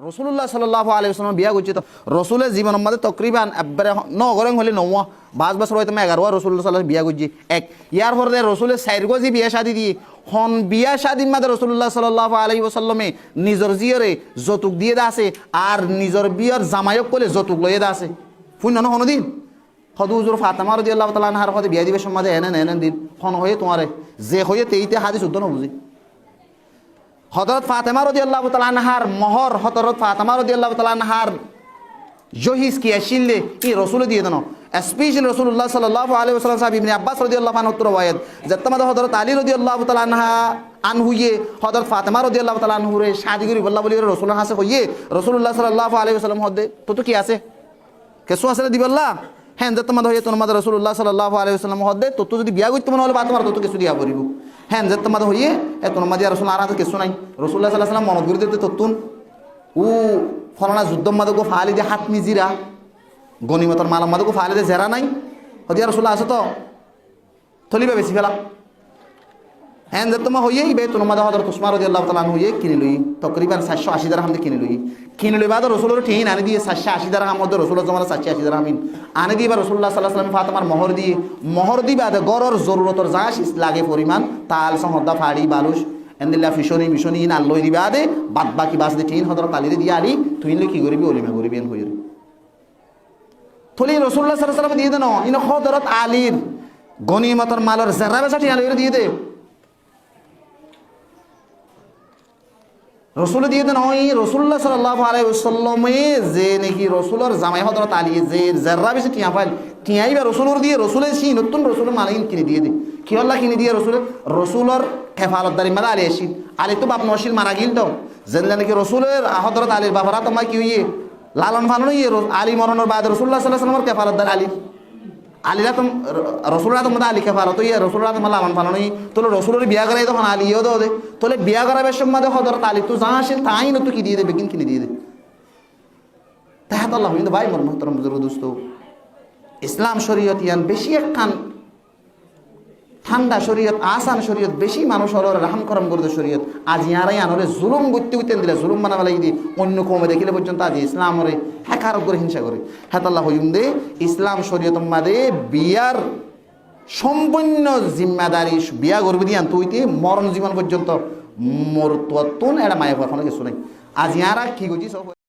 রসুল্লাহ সাল্লাল্লাহু আলাইহি ওয়াসাল্লাম বিয়া করছি তো রসুলের জীবনের মধ্যে তকরিবান একবারে নগরেন হলে 9 বছর হয়তো 11 রসুল্লাহ সাল্লাহ বিয়া করছি এক ইয়ার পরে রসুলের সাইর গজি বিয়া শাদি দিয়ে হন বিয়া শাদির মাঝে রসুল্লাহ সাল্লাল্লাহু আলাইহি ওয়াসাল্লামে নিজের জিয়রে যৌতুক দিয়ে দা আছে আর নিজের বিয়ার জামায়ক করে যৌতুক লইয়ে দা আছে ফুন না হনদিন হদুজুর ফাতেমা রাদিয়াল্লাহু তাআলা আনহার কথা বিয়া দিবে সম্মাদে এনে দিন হন হয়ে তোমারে যে হয়ে তেইতে হাদিস উদ্ধন বুঝি হযরত ফাতেমা রাদিয়াল্লাহু তাআলা আনহার মোহর হযরত ফাতেমা রাদিয়াল্লাহু তাআলা আনহার জহিস কি আসিলে ই রাসূল দিয়ে দেন স্পেশাল রাসূলুল্লাহ সাল্লাল্লাহু আলাইহি ওয়াসাল্লাম সাহাবী ইবনে আব্বাস রাদিয়াল্লাহু আনহু রওয়ায়াত যতমাদ হযরত আলী রাদিয়াল্লাহু তাআলা আনহুয়ে হযরত ফাতেমা রাদিয়াল্লাহু তাআলা আনহুরে শাদি করি বল্লা বলি রাসূলের হাসে হইয়ে রাসূলুল্লাহ সাল্লাল্লাহু আলাইহি ওয়াসাল্লাম হদে তো কি আছে কেসো আছে দিবল্লা হ্যাঁ যতমাদ হইয়ে তোমাদের রাসূলুল্লাহ সাল্লাল্লাহু আলাইহি ওয়াসাল্লাম হদে তো যদি বিয়া করতে মনে হলে বা তোমার তো কিছু দিয়া পড়িব হ্যাঁ যে তোমাদের হইয়ে তোমাদের রসুল আর হাতে কিছু নাই রসুল্লাহ সাল্লাহ সাল্লাম মনত করে দিতে তত্তুন ও ফলানা যুদ্ধ মাদকো ফালি দিয়ে হাত মিজিরা গনিমতর মালাম মাদকো ফালি দিয়ে জেরা নাই হদিয়া রসুল্লাহ আছে তো থলিবে বেশি ফেলা হ্যাঁ যে তোমার হইয়ে বে তোমাদের হজরত উসমান রাদিয়াল্লাহু তাআলা আনহু হইয়ে কিনে লই তকরিবান 780 দিরহাম দিয়ে কিনে লই বাদ রসুলের ঠিন আনে দিয়ে 780 দিরহাম মধ্যে রসুলের জমানা 780 দিরহাম আনে দিয়ে রসুল্লাহ সাল্লাল্লাহু আলাইহি ওয়াসাল্লাম ফাতেমার মোহর দি বাদে গরর জরুরতর যা লাগে পরিমাণ তাল সমদ্দা ফাড়ি বালুস এন্দিল্লা মিশনি ইন লই দিবা দে বাদ বাকি বাস দি ঠিন হযরত আলী দিয়ে আলী তুই কি করিবি ওলিমা করিবি এন হইরে থলি রসুল্লাহ সাল্লাল্লাহু আলাইহি ওয়াসাল্লাম দিয়ে দেন ইন হযরত আলীর গনিমতর মালর যারা বেচা ঠিন লইরে দিয়ে দে রসুল দিয়ে দেন ওই রসুল্লাহ সাল্লাল্লাহু আলাইহি ওয়াসাল্লামে যে নাকি রসুলের জামাই হযরত আলী যে যারা বেশি টিয়া পাইল টিয়াই বা রসুলের দিয়ে রসুলের সেই নতুন রসুলের মালিক কিনে দিয়ে দে কি আল্লাহ কিনে দিয়ে রসুলের হেফাজতদারি মারা আলী আসিল আলী তো বাপ নশিল মারা গিল তো যেন নাকি রসুলের হযরত আলীর বাবারা তোমার কি হইয়ে লালন ফালন হইয়ে আলী মরণের বাদ রসুল্লাহ সাল্লাল্লাহু আলাইহি ওয়াসাল্লামের হেফাজতদার আলী আলীরা তো রসুলরা তোমাদের আলী খেফারত ইয়ে রসুলরা তোমার লালন ফালন তোলে রসুলের বিয়া করাই তখন আলীও দে তোলে বিয়া করাবের সময় হযরত আলী তো যা আসেন তাই না তো কি দিয়ে দেবে কিনে দিয়ে দে তাই তো আল্লাহ কিন্তু ভাই মোর মোহতরম বুজুর্গ দোস্ত ইসলাম শরীয়ত ইয়ান বেশি একখান ঠান্ডা শরীয়ত আসান শরীয়ত বেশি মানুষ হল রাহাম করম করতে শরীয়ত আজ ইয়ারাই আনরে জুলুম করতে করতে দিলে জুলুম বানাবে লাগি দিয়ে অন্য কমে দেখিলে পর্যন্ত আজ ইসলাম হরে হ্যাকার করে হিংসা করে হ্যাঁ আল্লাহ হইম দে ইসলাম শরীয়ত মাদে বিয়ার সম্পূর্ণ জিম্মাদারি বিয়া করবে দিয়ে আনতে হইতে মরণ জীবন পর্যন্ত মোর তুন এটা মায়া পাওয়ার কোনো কিছু নাই আজ ইয়ারা কি করছি সব